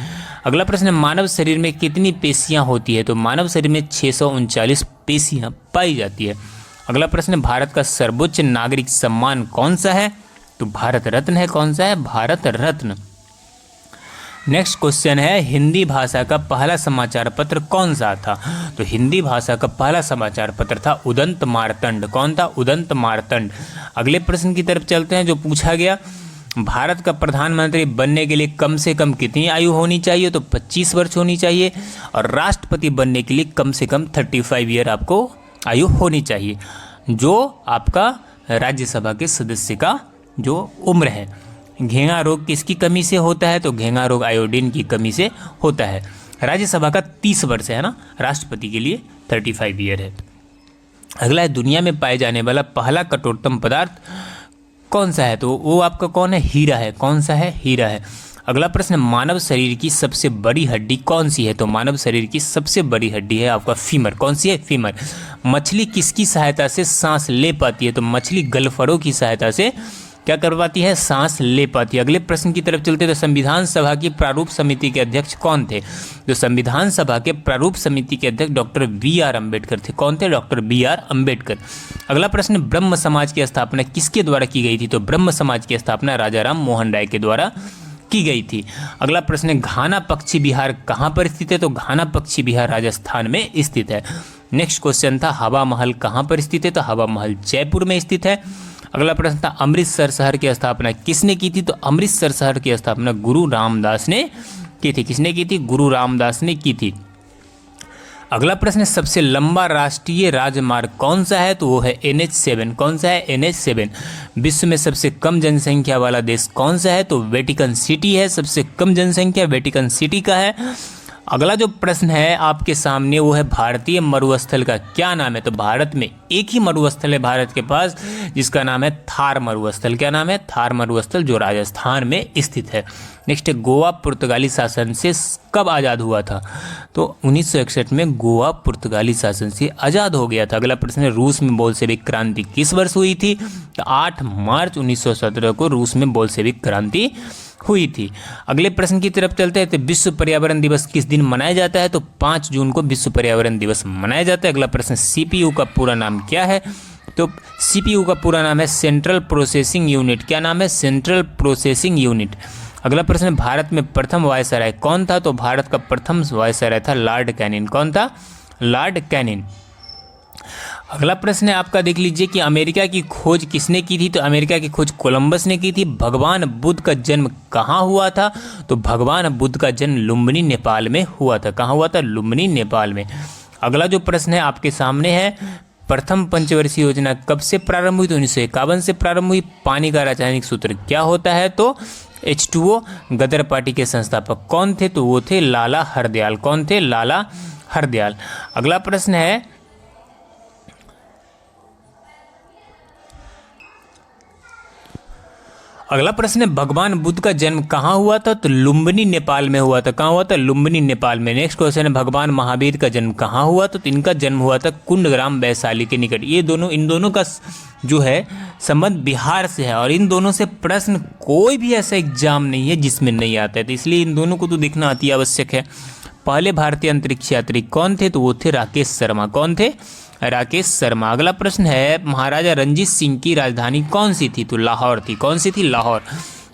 अगला प्रश्न, मानव शरीर में कितनी पेशियां होती है? तो मानव शरीर में 639 पेशियां पाई जाती है। अगला प्रश्न, भारत का सर्वोच्च नागरिक सम्मान कौन सा है? तो भारत रत्न है। कौन सा है? भारत रत्न। नेक्स्ट क्वेश्चन है, हिंदी भाषा का पहला समाचार पत्र कौन सा था? तो हिंदी भाषा का पहला समाचार पत्र था उदंत मार्तंड। कौन था? उदंत मार्तंड। अगले प्रश्न की तरफ चलते हैं जो पूछा गया, भारत का प्रधानमंत्री बनने के लिए कम से कम कितनी आयु होनी चाहिए? तो 25 वर्ष होनी चाहिए। और राष्ट्रपति बनने के लिए कम से कम 35 ईयर आपको आयु होनी चाहिए, जो आपका राज्यसभा के सदस्य का जो उम्र है। घेंगा रोग किसकी कमी से होता है? तो घेंगा रोग आयोडीन की कमी से होता है। राज्यसभा का 30 वर्ष है ना, राष्ट्रपति के लिए 35 ईयर है। अगला है, दुनिया में पाए जाने वाला पहला कठोरतम पदार्थ कौन सा है? तो वो आपका कौन है? हीरा है। कौन सा है? हीरा है। अगला प्रश्न, मानव शरीर की सबसे बड़ी हड्डी कौन सी है? तो मानव शरीर की सबसे बड़ी हड्डी है आपका फीमर। कौन सी है? फीमर। मछली किसकी सहायता से सांस ले पाती है? तो मछली गलफड़ों की सहायता से क्या कर पाती है? सांस ले पाती है। अगले प्रश्न की तरफ चलते तो संविधान सभा की प्रारूप समिति के अध्यक्ष कौन थे? तो संविधान सभा के प्रारूप समिति के अध्यक्ष डॉक्टर बी.आर. अम्बेडकर थे। कौन थे? Doctor B R. अम्बेडकर। अगला प्रश्न, ब्रह्म समाज की स्थापना किसके द्वारा की गई थी? तो ब्रह्म समाज की स्थापना राजा राम मोहन राय के द्वारा की गई थी। अगला प्रश्न, घाना पक्षी विहार कहाँ पर स्थित है? तो घाना पक्षी विहार राजस्थान में स्थित है। नेक्स्ट क्वेश्चन था, हवा महल कहाँ पर स्थित है? तो हवा महल जयपुर में स्थित है। अगला प्रश्न था, अमृतसर शहर की स्थापना किसने की थी? तो अमृतसर शहर की स्थापना गुरु रामदास ने की थी। किसने की थी? गुरु रामदास ने की थी। अगला प्रश्न, सबसे लंबा राष्ट्रीय राजमार्ग कौन सा है? तो वो है NH7। कौन सा है? NH7। विश्व में सबसे कम जनसंख्या वाला देश कौन सा है? तो वेटिकन सिटी है। सबसे कम जनसंख्या वेटिकन सिटी का है। अगला जो प्रश्न है आपके सामने वो है, भारतीय मरुस्थल का क्या नाम है? तो भारत में एक ही मरुस्थल है भारत के पास, जिसका नाम है थार मरुस्थल। क्या नाम है? थार मरुस्थल, जो राजस्थान में स्थित है। नेक्स्ट है, गोवा पुर्तगाली शासन से कब आज़ाद हुआ था? तो 1961 में गोवा पुर्तगाली शासन से आज़ाद हो गया था। अगला प्रश्न है, रूस में बोल्शेविक क्रांति किस वर्ष हुई थी? तो 8 मार्च 1917 को रूस में बोल्शेविक क्रांति हुई थी। अगले प्रश्न की तरफ चलते हैं, तो विश्व पर्यावरण दिवस किस दिन मनाया जाता है? तो 5 जून को विश्व पर्यावरण दिवस मनाया जाता है। अगला प्रश्न, CPU का पूरा नाम क्या है? तो CPU का पूरा नाम है सेंट्रल प्रोसेसिंग यूनिट। क्या नाम है? Central processing unit. अगला प्रश्न, भारत में प्रथम वायसराय कौन था? तो भारत का प्रथम वायसराय था लॉर्ड कैनिन। कौन था? Lord Canning. अगला प्रश्न है आपका, देख लीजिए कि अमेरिका की खोज किसने की थी? तो अमेरिका की खोज कोलंबस ने की थी। भगवान बुद्ध का जन्म कहाँ हुआ था? तो भगवान बुद्ध का जन्म लुम्बिनी नेपाल में हुआ था। कहाँ हुआ था? लुम्बिनी नेपाल में। अगला जो प्रश्न है आपके सामने है, प्रथम पंचवर्षीय योजना कब से प्रारंभ हुई? तो 1951 से प्रारंभ हुई। पानी का रासायनिक सूत्र क्या होता है? तो H2O। गदर पार्टी के संस्थापक कौन थे? तो वो थे लाला हरदयाल। कौन थे? लाला हरदयाल। अगला प्रश्न है, अगला प्रश्न है, भगवान बुद्ध का जन्म कहाँ हुआ था? तो लुम्बिनी नेपाल में हुआ था। कहाँ हुआ था? लुम्बिनी नेपाल में। नेक्स्ट क्वेश्चन है, भगवान महावीर का जन्म कहाँ हुआ? तो इनका जन्म हुआ था कुंडग्राम वैशाली के निकट। ये दोनों, इन दोनों का जो है संबंध बिहार से है, और इन दोनों से प्रश्न कोई भी ऐसा एग्जाम नहीं है जिसमें नहीं आता है, तो इसलिए इन दोनों को तो देखना अति आवश्यक है। पहले भारतीय अंतरिक्ष यात्री कौन थे? तो वो थे राकेश शर्मा। कौन थे? राकेश शर्मा। अगला प्रश्न है, महाराजा रंजीत सिंह की राजधानी कौन सी थी? तो लाहौर थी। कौन सी थी? लाहौर।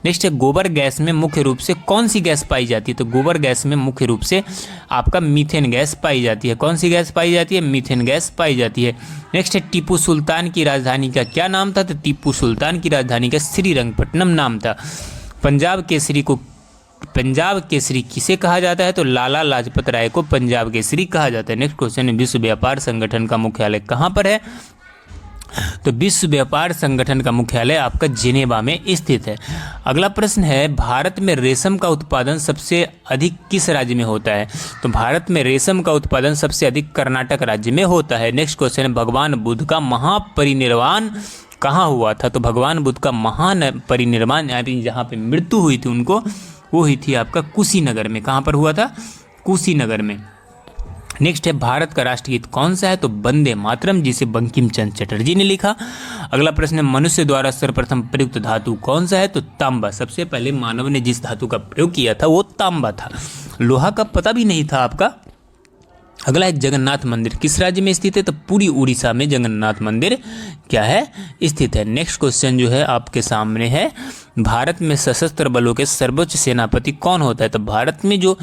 नेक्स्ट है, गोबर गैस में मुख्य रूप से कौन सी गैस पाई जाती है? तो गोबर गैस में मुख्य रूप से आपका मीथेन गैस पाई जाती है। कौन सी गैस पाई जाती है? मीथेन गैस पाई जाती है। नेक्स्ट है, टीपू सुल्तान की राजधानी का क्या नाम था? तो टीपू सुल्तान की राजधानी का श्रीरंगपट्टनम नाम था। पंजाब केसरी किसे कहा जाता है? तो लाला लाजपत राय को पंजाब केसरी कहा जाता है। नेक्स्ट क्वेश्चन है, विश्व व्यापार संगठन का मुख्यालय कहाँ पर है? तो विश्व व्यापार संगठन का मुख्यालय आपका जिनेवा में स्थित है। अगला प्रश्न है, भारत में रेशम का उत्पादन सबसे अधिक किस राज्य में होता है? तो भारत में रेशम का उत्पादन सबसे अधिक कर्नाटक राज्य में होता है। नेक्स्ट क्वेश्चन है, भगवान बुद्ध का महापरिनिर्वाण कहाँ हुआ था? तो भगवान बुद्ध का महान परिनिर्वाण यानी जहाँ पे मृत्यु हुई थी उनको, वो हुई थी आपका कुशीनगर में। कहाँ पर हुआ था? कुशीनगर में। नेक्स्ट है भारत का राष्ट्रगीत कौन सा है? तो वंदे मातरम, जिसे बंकिम चंद्र चटर्जी ने लिखा। अगला प्रश्न है मनुष्य द्वारा सर्वप्रथम प्रयुक्त धातु कौन सा है? तो तांबा। सबसे पहले मानव ने जिस धातु का प्रयोग किया था वो तांबा था, लोहा का पता भी नहीं था आपका। अगला है जगन्नाथ मंदिर किस राज्य में स्थित है? तो पूरी उड़ीसा में जगन्नाथ मंदिर क्या है? स्थित है। नेक्स्ट क्वेश्चन जो है आपके सामने है, भारत में सशस्त्र बलों के सर्वोच्च सेनापति कौन होता है? तो भारत में जो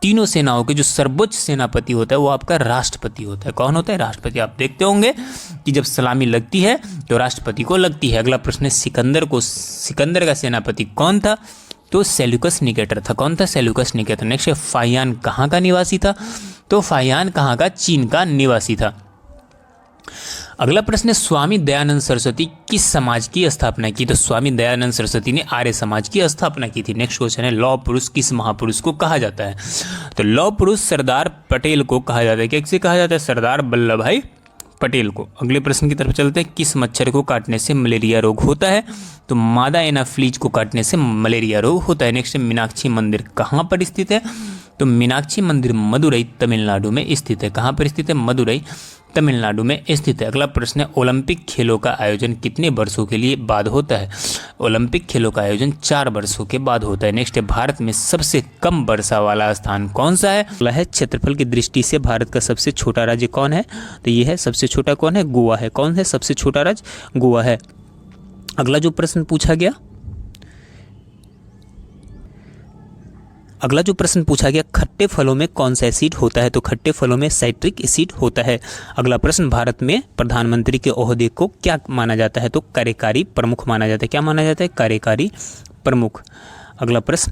तीनों सेनाओं के जो सर्वोच्च सेनापति होता है वो आपका राष्ट्रपति होता है। कौन होता है? राष्ट्रपति। आप देखते होंगे कि जब सलामी लगती है तो राष्ट्रपति को लगती है। अगला प्रश्न है सिकंदर का सेनापति कौन था? तो सेल्यूकस निकेटर था। कौन था? Seleucus Nicator. नेक्स्ट है फाहियान कहाँ का निवासी था? तो फाहियान कहाँ का? चीन का निवासी था। अगला प्रश्न है स्वामी दयानंद सरस्वती किस समाज की स्थापना की? तो स्वामी दयानंद सरस्वती ने आर्य समाज की स्थापना की थी। नेक्स्ट क्वेश्चन है लौह पुरुष किस महापुरुष को कहा जाता है? तो लौह पुरुष सरदार पटेल को कहा जाता है। किससे कहा जाता है? सरदार वल्लभ भाई पटेल को। अगले प्रश्न की तरफ चलते हैं, किस मच्छर को काटने से मलेरिया रोग होता है? तो मादा एनाफ्लीज को काटने से मलेरिया रोग होता है। नेक्स्ट मीनाक्षी मंदिर कहाँ पर स्थित है? तो मीनाक्षी मंदिर मदुरई तमिलनाडु में स्थित है। कहाँ पर स्थित है? मदुरई तमिलनाडु में स्थित है। अगला प्रश्न है ओलंपिक खेलों का आयोजन कितने वर्षों के लिए बाद होता है? ओलंपिक खेलों का आयोजन 4 वर्षों के बाद होता है। नेक्स्ट है भारत में सबसे कम वर्षा वाला स्थान कौन सा है? अगला है क्षेत्रफल की दृष्टि से भारत का सबसे छोटा राज्य कौन है? तो ये है सबसे छोटा कौन है? गोवा है। कौन है सबसे छोटा राज्य? गोवा है। अगला जो प्रश्न पूछा गया खट्टे फलों में कौन सा एसिड होता है? तो खट्टे फलों में साइट्रिक एसिड होता है। अगला प्रश्न भारत में प्रधानमंत्री के ओहदे को क्या माना जाता है? तो कार्यकारी प्रमुख माना जाता है। क्या माना जाता है? कार्यकारी प्रमुख। अगला प्रश्न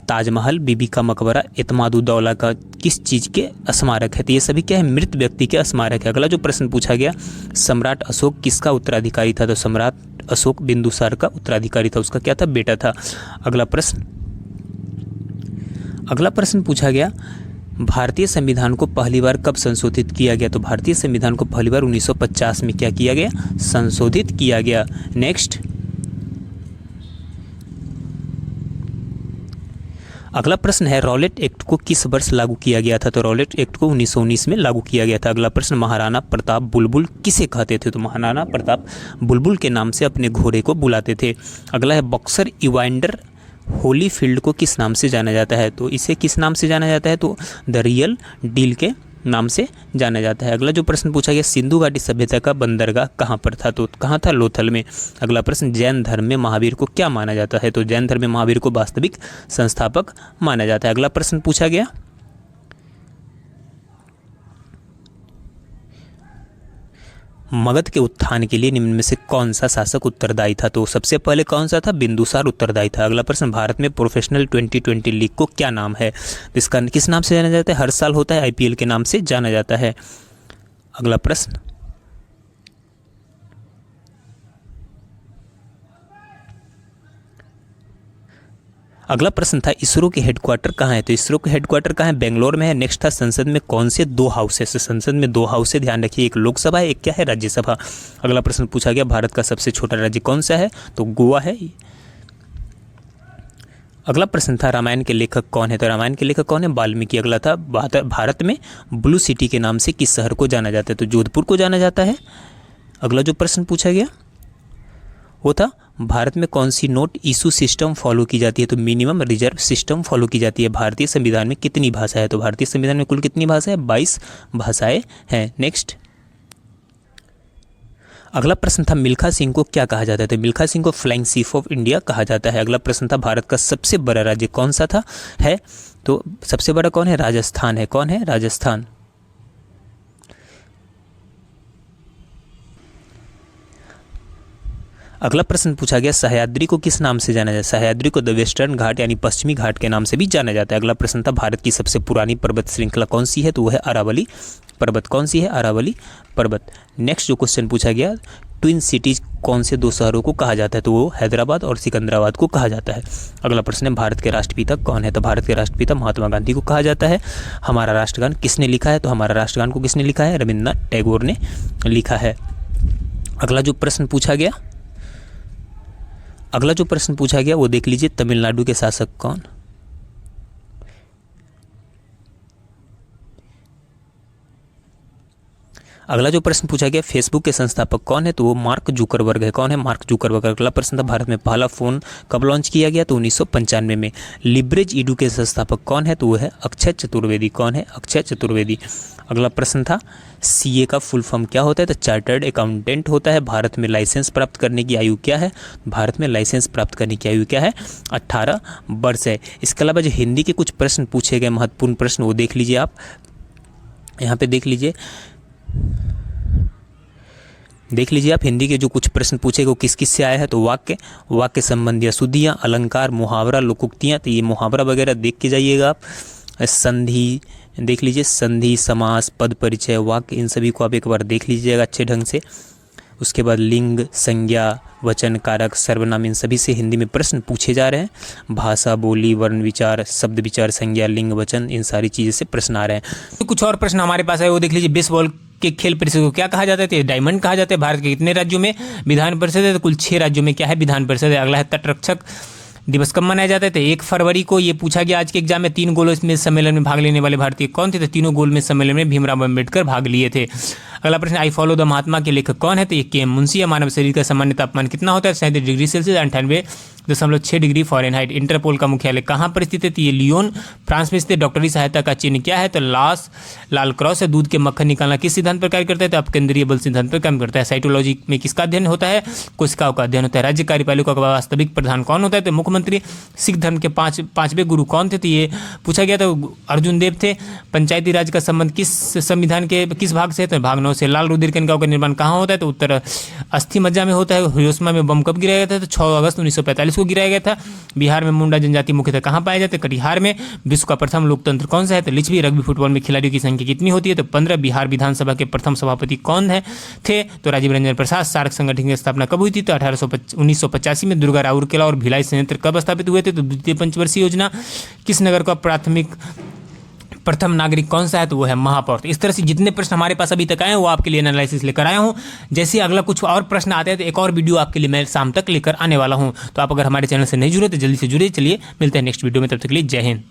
ताजमहल, बीबी का मकबरा, इत्मादुद्दौला का किस चीज़ के स्मारक है? तो ये सभी क्या है? मृत व्यक्ति के स्मारक है। अगला जो प्रश्न पूछा गया सम्राट अशोक किसका उत्तराधिकारी था? तो सम्राट अशोक बिंदुसार का उत्तराधिकारी था, उसका क्या था? बेटा था। अगला प्रश्न पूछा गया भारतीय संविधान को पहली बार कब संशोधित किया गया? तो भारतीय संविधान को पहली बार 1950 में क्या किया गया? संशोधित किया गया। नेक्स्ट अगला प्रश्न है रॉलेट एक्ट को किस वर्ष लागू किया गया था? तो रॉलेट एक्ट को 1919 में लागू किया गया था। अगला प्रश्न महाराणा प्रताप बुलबुल किसे कहते थे? तो महाराणा प्रताप बुलबुल के नाम से अपने घोड़े को बुलाते थे। अगला है बॉक्सर इवांडर होलीफील्ड को किस नाम से जाना जाता है? तो इसे किस नाम से जाना जाता है? तो द रियल डील के नाम से जाना जाता है। अगला जो प्रश्न पूछा गया सिंधु घाटी सभ्यता का बंदरगाह कहाँ पर था? तो कहाँ था? लोथल में। अगला प्रश्न जैन धर्म में महावीर को क्या माना जाता है? तो जैन धर्म में महावीर को वास्तविक संस्थापक माना जाता है। अगला प्रश्न पूछा गया मगध के उत्थान के लिए निम्न में से कौन सा शासक उत्तरदायी था? तो सबसे पहले कौन सा था? बिंदुसार उत्तरदायी था। अगला प्रश्न भारत में प्रोफेशनल 2020 लीग को क्या नाम है? इसका किस नाम से जाना जाता है? हर साल होता है, आईपीएल के नाम से जाना जाता है। अगला प्रश्न था इसरो के हेडक्वार्टर कहाँ है? तो इसरो के हेडक्वार्टर कहाँ है? बेंगलोर में है। नेक्स्ट था संसद में कौन से 2 हाउस है? संसद में 2 हाउस है, ध्यान रखिए, एक लोकसभा है, एक क्या है? राज्यसभा। अगला प्रश्न पूछा गया भारत का सबसे छोटा राज्य कौन सा है? तो गोवा है। अगला प्रश्न था रामायण के लेखक कौन है? तो रामायण के लेखक कौन है? वाल्मीकि। अगला था भारत में ब्लू सिटी के नाम से किस शहर को जाना जाता है? तो जोधपुर को जाना जाता है। अगला जो प्रश्न पूछा गया वो था भारत में कौन सी नोट इशू सिस्टम फॉलो की जाती है? तो मिनिमम रिजर्व सिस्टम फॉलो की जाती है। भारतीय संविधान में कितनी भाषा है? तो भारतीय संविधान में कुल कितनी भाषा है? 22 भाषाएं हैं। नेक्स्ट अगला प्रश्न था मिल्खा सिंह को क्या कहा जाता है? तो मिल्खा सिंह को फ्लाइंग चीफ ऑफ इंडिया कहा जाता है। अगला प्रश्न था भारत का सबसे बड़ा राज्य कौन सा था है? तो सबसे बड़ा कौन है? राजस्थान है। कौन है? राजस्थान। अगला प्रश्न पूछा गया सह्याद्री को किस नाम से जाना जाता है? सह्याद्री को द वेस्टर्न घाट यानी पश्चिमी घाट के नाम से भी जाना जाता है। अगला प्रश्न था भारत की सबसे पुरानी पर्वत श्रृंखला कौन सी है? तो वह है अरावली पर्वत। कौन सी है? अरावली पर्वत। नेक्स्ट जो क्वेश्चन पूछा गया ट्विन सिटीज कौन से 2 शहरों को कहा जाता है? तो वो हैदराबाद और सिकंदराबाद को कहा जाता है। अगला प्रश्न है भारत के राष्ट्रपिता कौन है? तो भारत के राष्ट्रपिता महात्मा गांधी को कहा जाता है। हमारा राष्ट्रगान किसने लिखा है? तो हमारा राष्ट्रगान को किसने लिखा है? रविन्द्रनाथ टैगोर ने लिखा है। अगला जो प्रश्न पूछा गया वो देख लीजिए, तमिलनाडु के शासक कौन? अगला जो प्रश्न पूछा गया, फेसबुक के संस्थापक कौन है? तो वो मार्क जुकरबर्ग है। कौन है? Mark Zuckerberg. अगला प्रश्न था, भारत में पहला फ़ोन कब लॉन्च किया गया? तो 1995 में। लिवरेज ईडू के संस्थापक कौन है? तो वो है अक्षय चतुर्वेदी। कौन है? अक्षय चतुर्वेदी। अगला प्रश्न था, सीए का फुल फॉर्म क्या होता है? तो चार्टर्ड अकाउंटेंट होता है। भारत में लाइसेंस प्राप्त करने की आयु क्या है? भारत में लाइसेंस प्राप्त करने की आयु क्या है? 18 वर्ष है। इसके अलावा जो हिंदी के कुछ प्रश्न पूछे गए, महत्वपूर्ण प्रश्न, वो देख लीजिए आप। यहाँ पे देख लीजिए आप, हिंदी के जो कुछ प्रश्न पूछे गए वो किस किस से आया है? तो वाक्य संबंधी अशुद्धियाँ, अलंकार, मुहावरा, लोकोक्तियाँ। तो ये मुहावरा वगैरह देख के जाइएगा आप। संधि देख लीजिए, संधि, समास, पद परिचय, वाक्य, इन सभी को आप एक बार देख लीजिएगा अच्छे ढंग से। उसके बाद लिंग, संज्ञा, वचन, कारक, सर्वनाम, इन सभी से हिंदी में प्रश्न पूछे जा रहे हैं। भाषा, बोली, वर्ण विचार, शब्द विचार, संज्ञा, लिंग, वचन, इन सारी चीज़ों से प्रश्न आ रहे हैं। तो कुछ और प्रश्न हमारे पास है, वो देख लीजिए। बेसबॉल के खेल परिषद को क्या कहा जाता है? तो डायमंड कहा जाता है। भारत के कितने राज्यों में विधान परिषद है? तो कुल 6 राज्यों में क्या है? विधान परिषद है। अगला है, तटरक्षक दिवस कब मनाया जाता है? तो 1 फरवरी को। ये पूछा गया आज के एग्जाम में। 3 गोल में सम्मेलन में भाग लेने वाले भारतीय कौन थे? तो तीनों गोल में सम्मेलन में भीमराव अम्बेडकर भाग लिए थे। अगला प्रश्न, आई फॉलो द महात्मा के लेखक कौन है? तो ये के.एम. मुंशी है। मानव शरीर का सामान्य तापमान कितना होता है? 37 degree Celsius, 98.6 degree Fahrenheit. Interpol का मुख्यालय कहाँ पर स्थित है? तो ये लियोन, फ्रांस में स्थित। डॉक्टरी सहायता का चिन्ह क्या है? तो लाल क्रॉस है। दूध के मक्खन निकालना किस सिद्धांत पर कार्य करता है? तो अपकेंद्रीय बल सिद्धांत पर काम करता है। साइटोलॉजी में किसका अध्ययन होता है? कोशिकाओं का अध्ययन होता है। राज्य कार्यपालिका का वास्तविक प्रधान कौन होता है? तो मुख्यमंत्री। सिख धर्म के पांचवें गुरु कौन थे? तो ये पूछा गया था, अर्जुन देव थे। पंचायती राज का संबंध किस संविधान के किस भाग से है? तो भाग 9 से। लाल रुधिर कणिकाओं का निर्माण कहाँ होता है? तो उत्तर अस्थि मज्जा में होता है। हिरोशिमा में बम कब गिराया गया था? तो 6 अगस्त 1945 को गिराया गया था। बिहार में मुंडा जनजाति मुख्यतः कहाँ पाए जाते हैं? कटिहार में। विश्व का प्रथम लोकतंत्र कौन सा है? तो लिच्छवी। रग्बी फुटबॉल में खिलाड़ियों की संख्या कितनी होती है? तो 15। बिहार विधानसभा के प्रथम सभापति कौन थे? तो राजीव रंजन प्रसाद। सार्क संगठन की स्थापना कब हुई थी? तो 1985 में। दुर्गा राउरकेला और भिलाई संयंत्र कब स्थापित हुए थे? तो द्वितीय पंचवर्षीय योजना। किस नगर का प्रथम नागरिक कौन सा है? तो वो है महापौर। तो इस तरह से जितने प्रश्न हमारे पास अभी तक आए हैं वो आपके लिए एनालिसिस लेकर आया हूं। जैसे अगला कुछ और प्रश्न आते हैं तो एक और वीडियो आपके लिए मैं शाम तक लेकर आने वाला हूं। तो आप अगर हमारे चैनल से नहीं जुड़े तो जल्दी से जुड़े। चलिए मिलते हैं नेक्स्ट वीडियो में, तब तक के लिए जय हिंद।